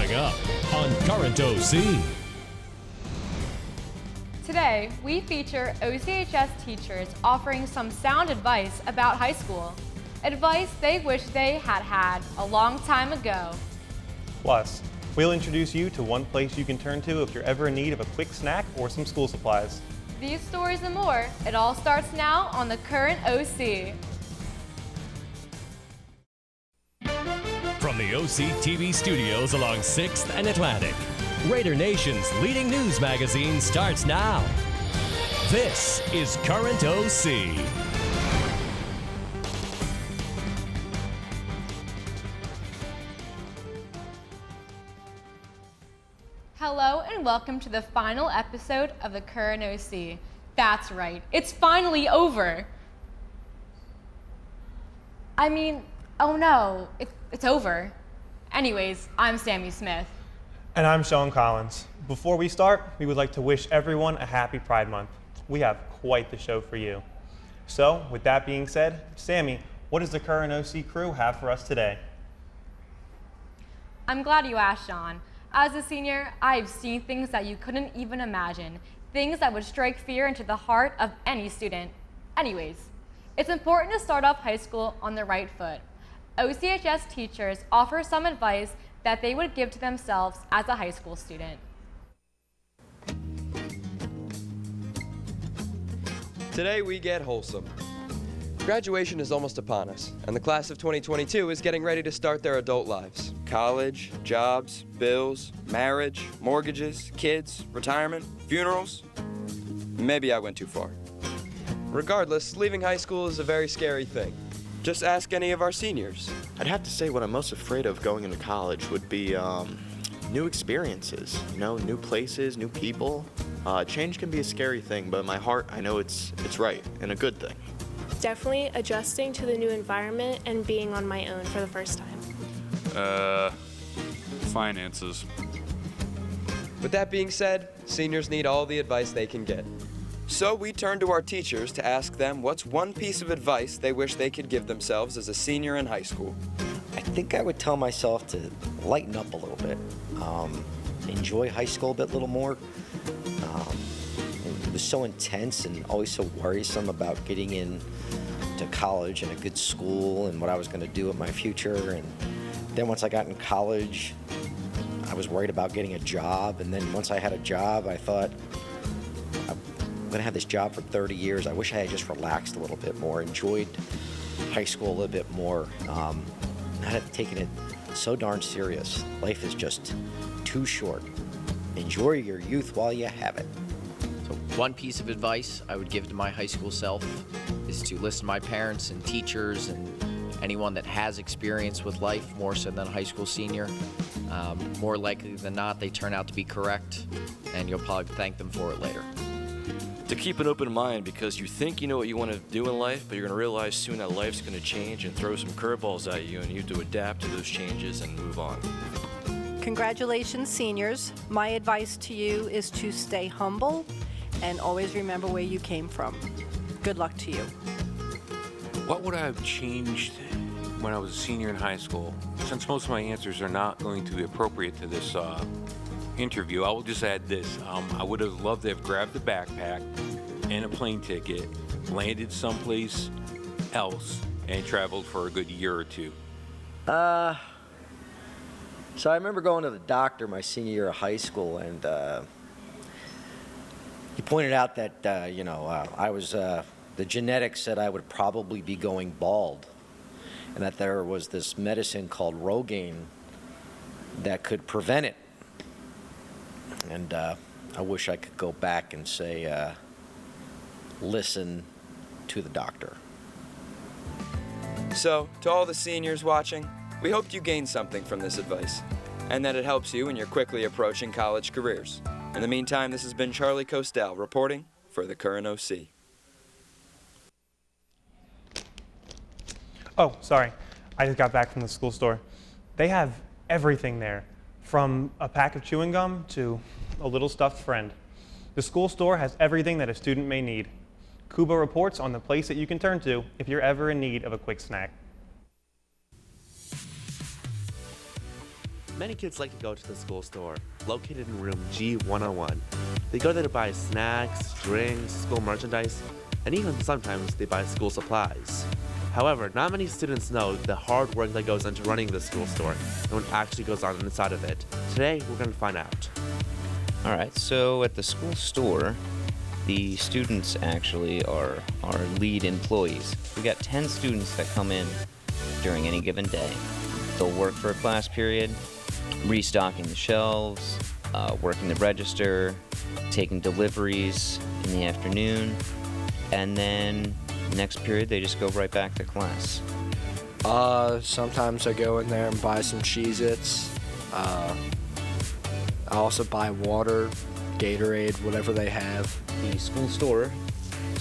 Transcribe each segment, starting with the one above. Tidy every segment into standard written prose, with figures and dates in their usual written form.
Coming up on Current OC. Today, we feature OCHS teachers offering some sound advice about high school. Advice they wish they had had a long time ago. Plus, we'll introduce you to one place you can turn to if you're ever in need of a quick snack or some school supplies. These stories and more, it all starts now on the Current OC. From the OC TV studios along 6th and Atlantic, Raider Nation's leading news magazine starts now. This is Current OC. Hello and welcome to the final episode of the Current OC. That's right, it's finally over. I mean, oh no, it's over. Anyways, I'm Sammy Smith. And I'm Sean Collins. Before we start, we would like to wish everyone a happy Pride Month. We have quite the show for you. So, with that being said, Sammy, what does the Current OC crew have for us today? I'm glad you asked, Sean. As a senior, I've seen things that you couldn't even imagine, things that would strike fear into the heart of any student. Anyways, it's important to start off high school on the right foot. OCHS teachers offer some advice that they would give to themselves as a high school student. Today we get wholesome. Graduation is almost upon us, and the class of 2022 is getting ready to start their adult lives. College, jobs, bills, marriage, mortgages, kids, retirement, funerals. Maybe I went too far. Regardless, leaving high school is a very scary thing. Just ask any of our seniors. I'd have to say what I'm most afraid of going into college would be new experiences, new places, new people. Change can be a scary thing, but in my heart, I know it's right and a good thing. Definitely adjusting to the new environment and being on my own for the first time. Finances. With that being said, seniors need all the advice they can get. So we turn to our teachers to ask them what's one piece of advice they wish they could give themselves as a senior in high school. I think I would tell myself to lighten up a little bit, enjoy high school a little more. It was so intense and always so worrisome about getting into college and a good school and what I was going to do with my future. And then once I got in college, I was worried about getting a job. And then once I had a job, I thought, I'm going to have this job for 30 years. I wish I had just relaxed a little bit more, enjoyed high school a little bit more, not have taken it so darn serious. Life is just too short. Enjoy your youth while you have it. So one piece of advice I would give to my high school self is to listen to my parents and teachers and anyone that has experience with life more so than a high school senior. More likely than not, they turn out to be correct, and you'll probably thank them for it later. To keep an open mind, because you think you know what you want to do in life, but you're going to realize soon that life's going to change and throw some curveballs at you, and you have to adapt to those changes and move on. Congratulations, seniors. My advice to you is to stay humble and always remember where you came from. Good luck to you. What would I have changed when I was a senior in high school? Since most of my answers are not going to be appropriate to this interview, I will just add this. I would have loved to have grabbed the backpack and a plane ticket, landed someplace else, and traveled for a good year or two. So I remember going to the doctor my senior year of high school, and he pointed out that, I was, the genetics said I would probably be going bald, and that there was this medicine called Rogaine that could prevent it. And I wish I could go back and say, listen to the doctor. So, to all the seniors watching, we hope you gained something from this advice, and that it helps you in your quickly approaching college careers. In the meantime, this has been Charlie COSTAL reporting for the Current OC. Oh, sorry. I just got back from the school store. They have everything there, from a pack of chewing gum to a little stuffed friend. The school store has everything that a student may need. KUBA reports on the place that you can turn to if you're ever in need of a quick snack. Many kids like to go to the school store, located in room G101. They go there to buy snacks, drinks, school merchandise, and even sometimes they buy school supplies. However, not many students know the hard work that goes into running the school store and what actually goes on inside of it. Today, we're going to find out. All right, so at the school store, the students actually are our lead employees. We got 10 students that come in during any given day. They'll work for a class period, restocking the shelves, working the register, taking deliveries in the afternoon, and then next period they just go right back to class. Sometimes I go in there and buy some Cheez-Its. I also buy water, Gatorade, whatever they have. The school store's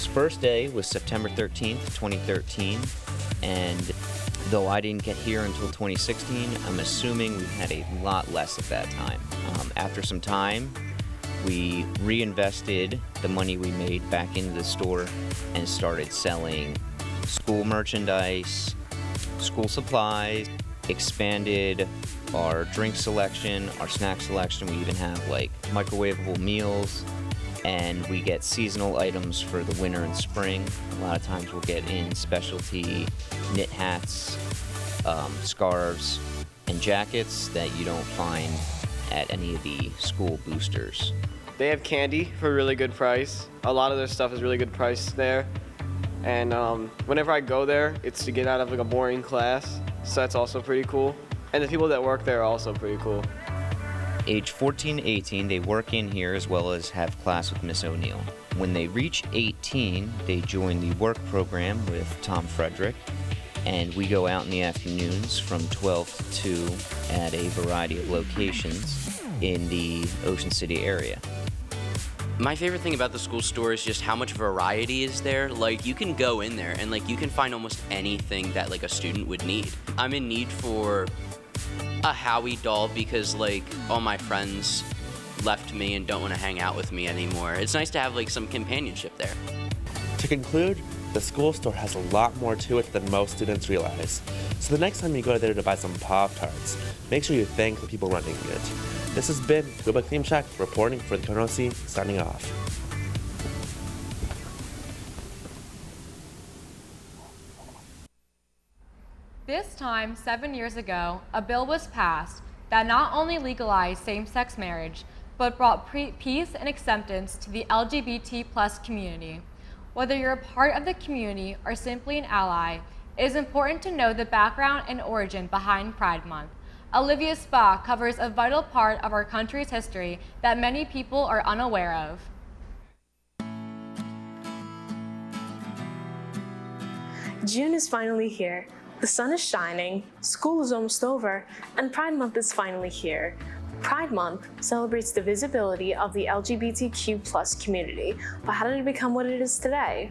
first day was September 13th, 2013, and though I didn't get here until 2016, I'm assuming we had a lot less at that time. After some time, we reinvested the money we made back into the store and started selling school merchandise, school supplies, expanded our drink selection, our snack selection. We even have like microwavable meals, and we get seasonal items for the winter and spring. A lot of times we'll get in specialty knit hats, scarves, and jackets that you don't find at any of the school boosters. They have candy for a really good price. A lot of their stuff is really good price there. And whenever I go there, it's to get out of like a boring class, so that's also pretty cool. And the people that work there are also pretty cool. Age 14 to 18, they work in here as well as have class with Miss O'Neill. When they reach 18, they join the work program with Tom Frederick, and we go out in the afternoons from 12 to 2 at a variety of locations in the Ocean City area. My favorite thing about the school store is just how much variety is there. Like, you can go in there and like you can find almost anything that like a student would need. I'm in need for a Howie doll because like all my friends left me and don't want to hang out with me anymore. It's nice to have like some companionship there. To conclude, the school store has a lot more to it than most students realize. So the next time you go there to buy some Pop-Tarts, make sure you thank the people running it. This has been KUBA KLIMCZAK reporting for the KRONOSI, signing off. This time, 7 years ago, a bill was passed that not only legalized same-sex marriage, but brought peace and acceptance to the LGBT+ community. Whether you're a part of the community or simply an ally, it is important to know the background and origin behind Pride Month. Olivia Spa covers a vital part of our country's history that many people are unaware of. June is finally here. The sun is shining, school is almost over, and Pride Month is finally here. Pride Month celebrates the visibility of the LGBTQ+ community, but how did it become what it is today?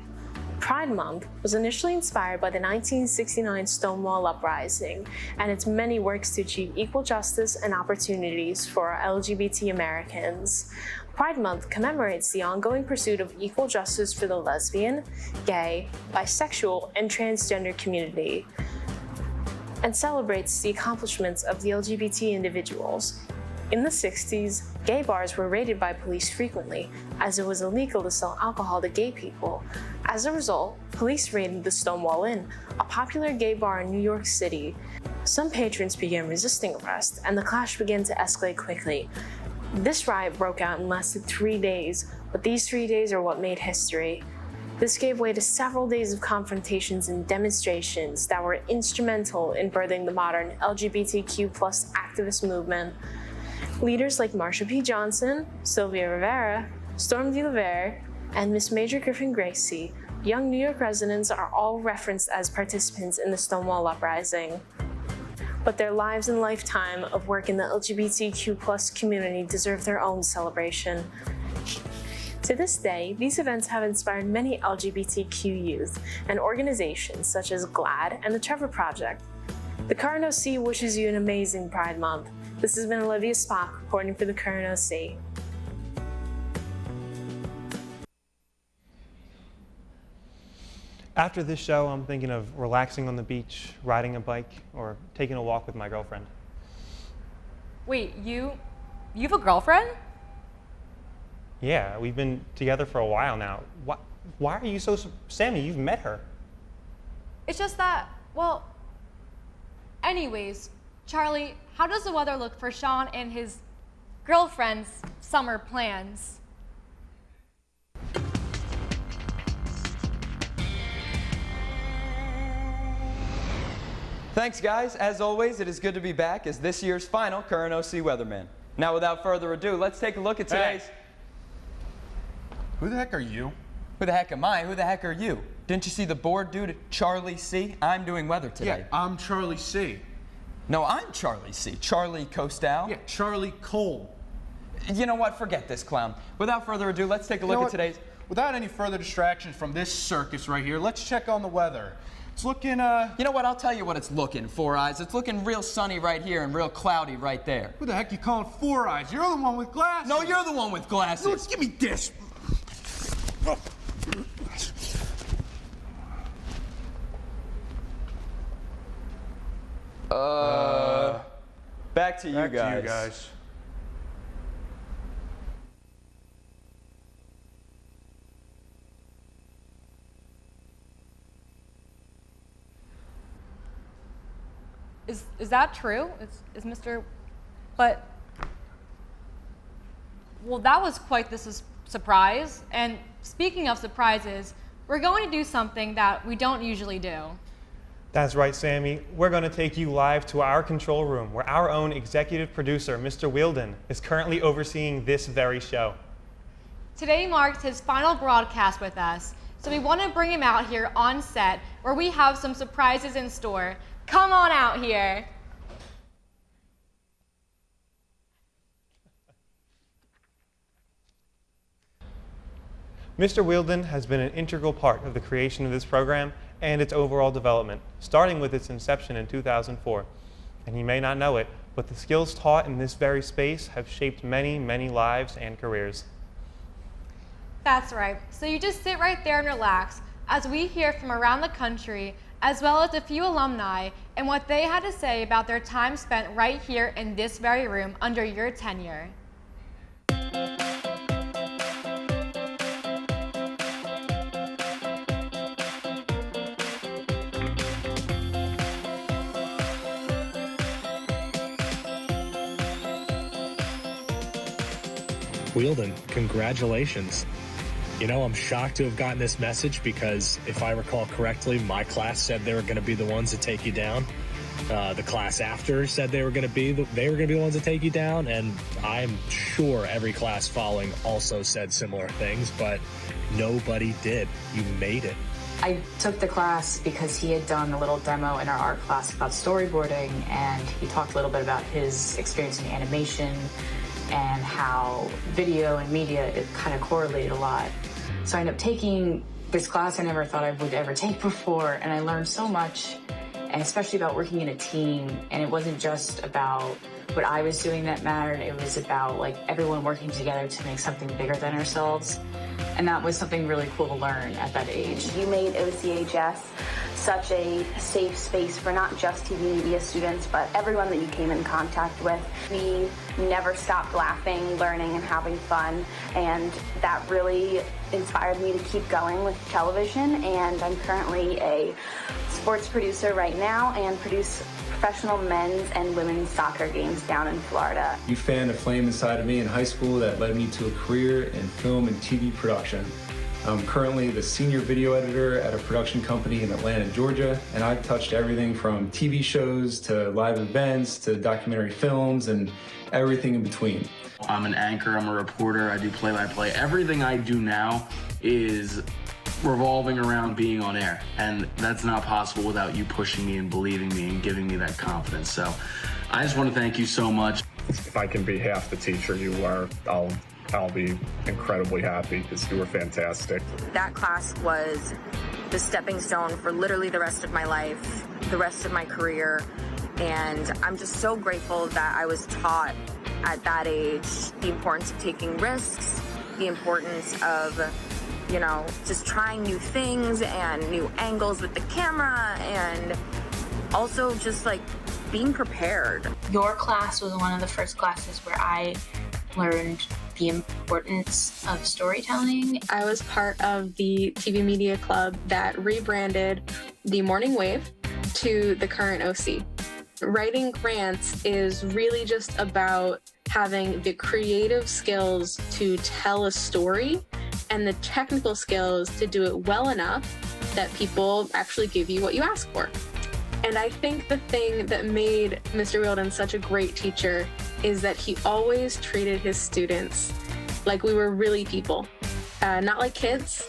Pride Month was initially inspired by the 1969 Stonewall Uprising and its many works to achieve equal justice and opportunities for LGBT Americans. Pride Month commemorates the ongoing pursuit of equal justice for the lesbian, gay, bisexual, and transgender community, and celebrates the accomplishments of the LGBT individuals. In the 60s, gay bars were raided by police frequently, as it was illegal to sell alcohol to gay people. As a result, police raided the Stonewall Inn, a popular gay bar in New York City. Some patrons began resisting arrest, and the clash began to escalate quickly. This riot broke out and lasted 3 days, but these 3 days are what made history. This gave way to several days of confrontations and demonstrations that were instrumental in birthing the modern LGBTQ+ activist movement. Leaders like Marsha P. Johnson, Sylvia Rivera, Storm DeLaver, and Miss Major Griffin Gracie, young New York residents, are all referenced as participants in the Stonewall Uprising. But their lives and lifetime of work in the LGBTQ+ community deserve their own celebration. To this day, these events have inspired many LGBTQ youth and organizations such as GLAAD and the Trevor Project. The KRONOSI wishes you an amazing Pride Month. This has been Olivia Spock reporting for the KRONOSI. After this show, I'm thinking of relaxing on the beach, riding a bike, or taking a walk with my girlfriend. Wait, you have a girlfriend? Yeah, we've been together for a while now. Why are you so... Sammy, you've met her. It's just that, well, anyways, Charlie, how does the weather look for Sean and his girlfriend's summer plans? Thanks, guys. As always, it is good to be back as this year's final Current OC Weatherman. Now, without further ado, let's take a look at today's... Hey. Who the heck are you? Who the heck am I? Who the heck are you? Didn't you see the board dude, Charlie C? I'm doing weather today. Yeah, I'm Charlie C. No, I'm Charlie C. Charlie COSTAL. Yeah, Charlie Cole. You know what? Forget this clown. Without further ado, let's take a look at today's... Without any further distractions from this circus right here, let's check on the weather. It's looking, You know what? I'll tell you what it's looking, Four Eyes. It's looking real sunny right here and real cloudy right there. Who the heck you calling Four Eyes? You're the one with glasses. No, you're the one with glasses. No, give me this. Back to you guys. Is that true? Is Mr. But, well, that was quite the surprise. And speaking of surprises, we're going to do something that we don't usually do. That's right, Sammy. We're going to take you live to our control room, where our own executive producer, Mr. Wielden, is currently overseeing this very show. Today marks his final broadcast with us, so we want to bring him out here on set, where we have some surprises in store. Come on out here. Mr. Wielden has been an integral part of the creation of this program and its overall development, starting with its inception in 2004. And you may not know it, but the skills taught in this very space have shaped many, many lives and careers. That's right. So you just sit right there and relax as we hear from around the country, as well as a few alumni, and what they had to say about their time spent right here in this very room under your tenure. Wielden, congratulations. You know, I'm shocked to have gotten this message because if I recall correctly, my class said they were going to be the ones to take you down. The class after said they were going to be the ones to take you down, and I'm sure every class following also said similar things, but nobody did. You made it. I took the class because he had done a little demo in our art class about storyboarding, and he talked a little bit about his experience in animation and how video and media, it kind of correlated a lot. So I ended up taking this class I never thought I would ever take before, and I learned so much, and especially about working in a team. And it wasn't just about what I was doing that mattered, it was about like everyone working together to make something bigger than ourselves. And that was something really cool to learn at that age. You made OCHS such a safe space for not just TV media students, but everyone that you came in contact with. We never stopped laughing, learning, and having fun, and that really inspired me to keep going with television. And I'm currently a sports producer right now and produce professional men's and women's soccer games down in Florida. You fanned a flame inside of me in high school that led me to a career in film and TV production. I'm currently the senior video editor at a production company in Atlanta, Georgia, and I've touched everything from TV shows to live events to documentary films and everything in between. I'm an anchor, I'm a reporter, I do play-by-play. Everything I do now is revolving around being on air, and that's not possible without you pushing me and believing me and giving me that confidence. So I just want to thank you so much. If I can be half the teacher you are, I'll be incredibly happy because you were fantastic. That class was the stepping stone for literally the rest of my life, the rest of my career, and I'm just so grateful that I was taught at that age the importance of taking risks, the importance of, you know, just trying new things and new angles with the camera, and also just like being prepared. Your class was one of the first classes where I learned the importance of storytelling. I was part of the TV Media Club that rebranded the Morning Wave to the current OC. Writing grants is really just about having the creative skills to tell a story and the technical skills to do it well enough that people actually give you what you ask for. And I think the thing that made Mr. Wielden such a great teacher is that he always treated his students like we were really people, not like kids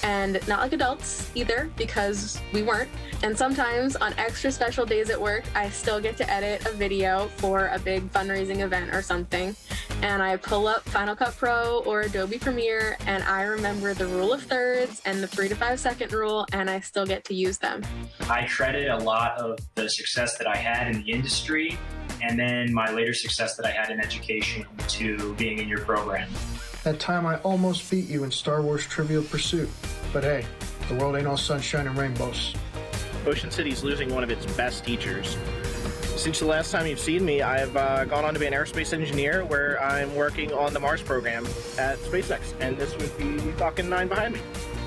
and not like adults either, because we weren't. And sometimes on extra special days at work, I still get to edit a video for a big fundraising event or something. And I pull up Final Cut Pro or Adobe Premiere, and I remember the rule of thirds and the 3 to 5 second rule, and I still get to use them. I credit a lot of the success that I had in the industry and then my later success that I had in education to being in your program. That time I almost beat you in Star Wars Trivial Pursuit. But hey, the world ain't all sunshine and rainbows. Ocean City's losing one of its best teachers. Since the last time you've seen me, I've gone on to be an aerospace engineer where I'm working on the Mars program at SpaceX, and this would be Falcon 9 behind me.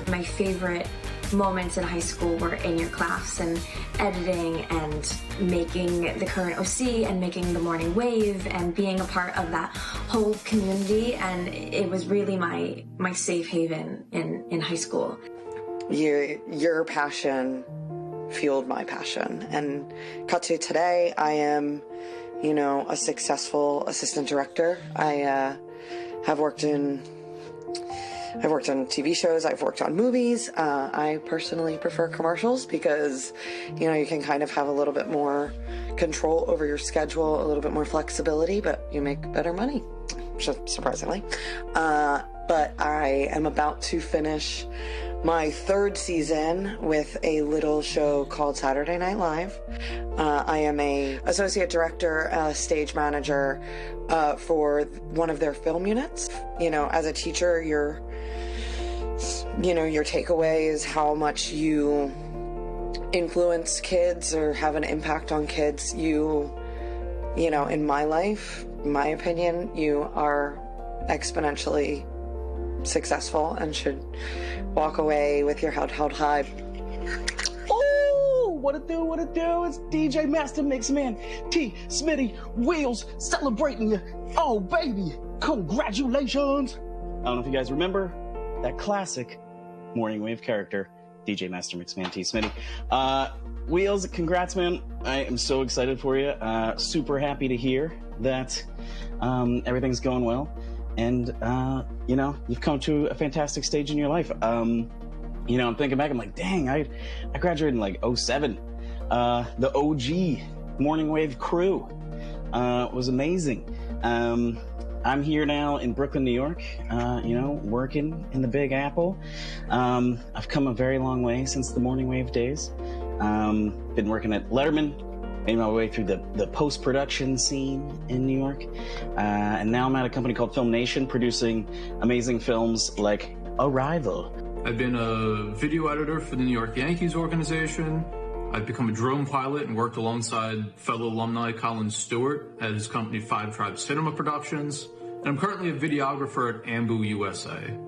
My favorite moments in high school were in your class and editing and making the current OC and making the Morning Wave and being a part of that whole community, and it was really my safe haven in high school. Your passion fueled my passion, and cut to today, I am, a successful assistant director. I've worked on TV shows, I've worked on movies. I personally prefer commercials because, you can kind of have a little bit more control over your schedule, a little bit more flexibility, but you make better money, surprisingly. But I am about to finish my 3rd season with a little show called Saturday Night Live. I am a associate director, stage manager for one of their film units. As a teacher, your takeaway is how much you influence kids or have an impact on kids. In my life, my opinion, you are exponentially successful and should walk away with your head held high. Oh, what it do? It's DJ Master Mixman T. Smitty Wheels celebrating you. Oh, baby, congratulations. I don't know if you guys remember that classic Morning Wave character, DJ Master Mixman T. Smitty. Wheels, congrats, man. I am so excited for you. Super happy to hear that everything's going well. And, you've come to a fantastic stage in your life. I'm thinking back, I'm like, dang, I graduated in like 2007. The OG Morning Wave crew was amazing. I'm here now in Brooklyn, New York, working in the Big Apple. I've come a very long way since the Morning Wave days. Been working at Letterman, made my way through the post-production scene in New York. And now I'm at a company called Film Nation, producing amazing films like Arrival. I've been a video editor for the New York Yankees organization. I've become a drone pilot and worked alongside fellow alumni Colin Stewart at his company 5 Tribes Cinema Productions. And I'm currently a videographer at Ambu USA.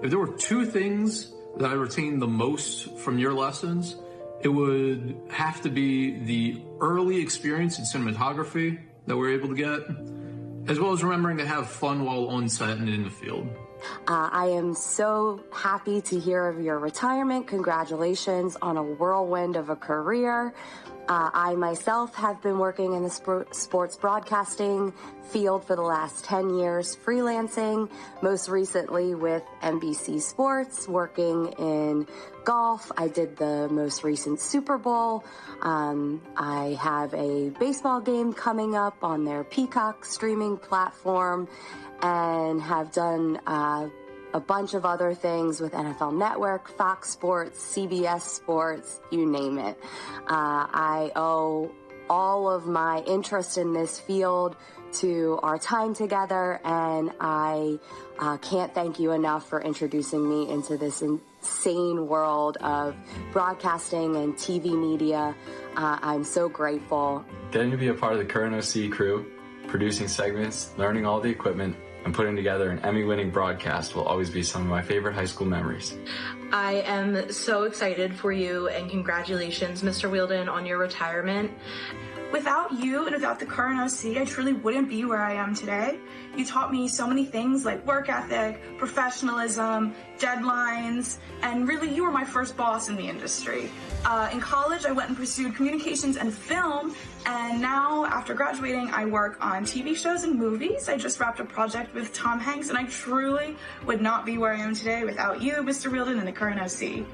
If there were 2 things that I retained the most from your lessons, it would have to be the early experience in cinematography that we're able to get, as well as remembering to have fun while on set and in the field. I am so happy to hear of your retirement. Congratulations on a whirlwind of a career. I myself have been working in the sports broadcasting field for the last 10 years, freelancing, most recently with NBC Sports, working in golf. I did the most recent Super Bowl. I have a baseball game coming up on their Peacock streaming platform, and have done a bunch of other things with NFL Network, Fox Sports, CBS Sports, you name it. I owe all of my interest in this field to our time together, and I can't thank you enough for introducing me into this insane world of broadcasting and TV media. I'm so grateful. Getting to be a part of the current OC crew, producing segments, learning all the equipment, and putting together an Emmy-winning broadcast will always be some of my favorite high school memories. I am so excited for you, and congratulations, Mr. Wielden, on your retirement. Without you and without the current OC, I truly wouldn't be where I am today. You taught me so many things like work ethic, professionalism, deadlines, and really you were my first boss in the industry. In college, I went and pursued communications and film, and now after graduating, I work on TV shows and movies. I just wrapped a project with Tom Hanks, and I truly would not be where I am today without you, Mr. Wielden, and the current OC.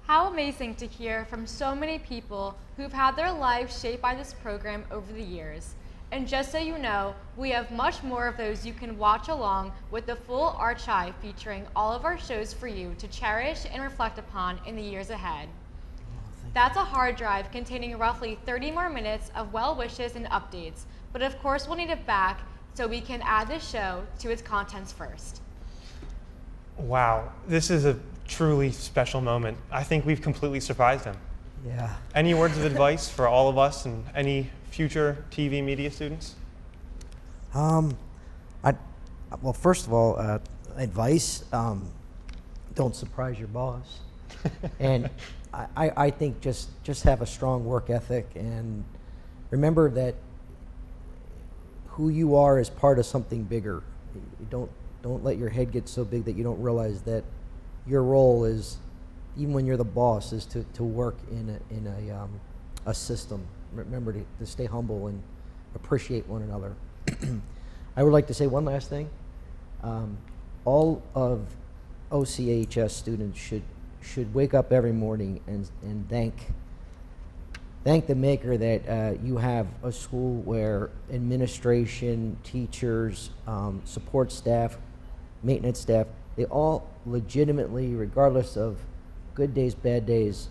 How amazing to hear from so many people who've had their lives shaped by this program over the years. And just so you know, we have much more of those you can watch along with the full archive featuring all of our shows for you to cherish and reflect upon in the years ahead. That's a hard drive containing roughly 30 more minutes of well wishes and updates, but of course we'll need it back so we can add this show to its contents first. Wow, this is a truly special moment. I think we've completely surprised him. Yeah. Any words of advice for all of us and any future TV media students? Well, first of all, advice, don't surprise your boss. And I think just have a strong work ethic, and remember that who you are is part of something bigger. You don't let your head get so big that you don't realize that your role is, even when you're the boss, is to work in a system. Remember to stay humble and appreciate one another. I would like to say one last thing. All of OCHS students should wake up every morning and thank the maker that you have a school where administration, teachers, support staff, maintenance staff, they all legitimately, regardless of good days, bad days,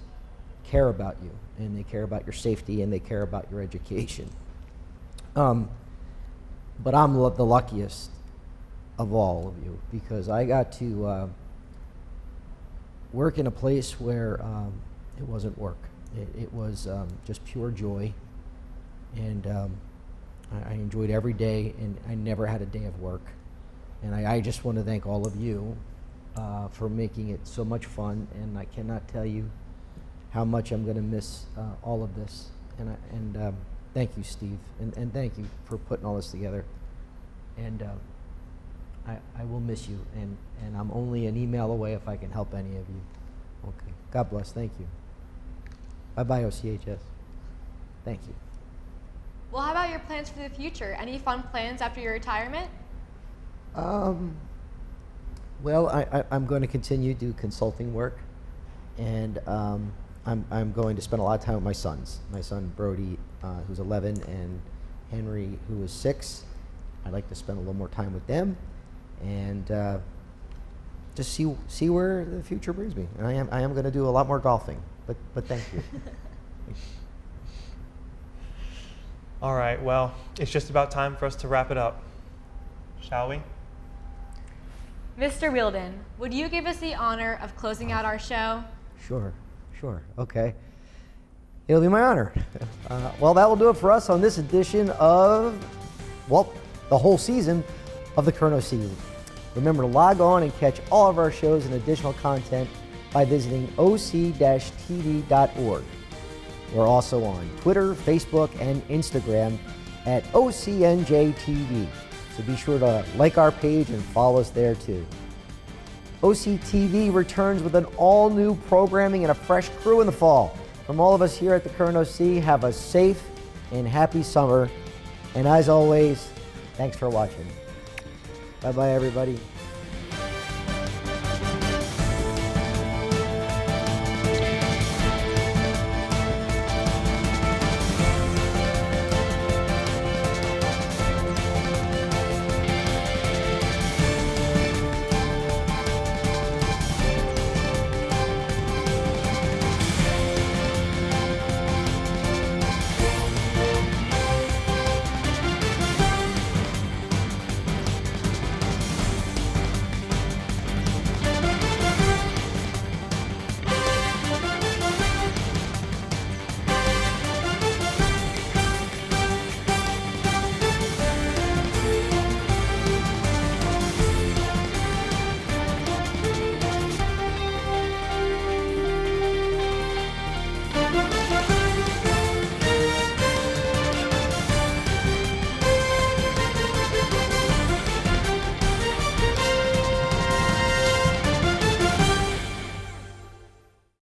care about you, and they care about your safety, and they care about your education. But I'm the luckiest of all of you, because I got to work in a place where it wasn't work. It was just pure joy, and I enjoyed every day, and I never had a day of work. And I just want to thank all of you for making it so much fun, and I cannot tell you how much I'm going to miss all of this. And thank you, Steve, and thank you for putting all this together. And I will miss you, and I'm only an email away if I can help any of you. Okay, God bless, thank you. Bye-bye, OCHS. Thank you. Well, how about your plans for the future? Any fun plans after your retirement? Well, I'm going to continue to do consulting work, and I'm going to spend a lot of time with my sons. My son Brody, who's 11, and Henry, who is 6. I'd like to spend a little more time with them, and just see where the future brings me. And I am going to do a lot more golfing, but thank you. All right, well, it's just about time for us to wrap it up. Shall we? Mr. Wielden, would you give us the honor of closing out our show? Sure, okay. It'll be my honor. Well, that will do it for us on this edition of, well, the whole season of the Current OC. Remember to log on and catch all of our shows and additional content by visiting oc-tv.org. We're also on Twitter, Facebook, and Instagram at OCNJTV. So be sure to like our page and follow us there too. OCTV returns with an all-new programming and a fresh crew in the fall. From all of us here at the Current OC, have a safe and happy summer. And as always, thanks for watching. Bye-bye, everybody.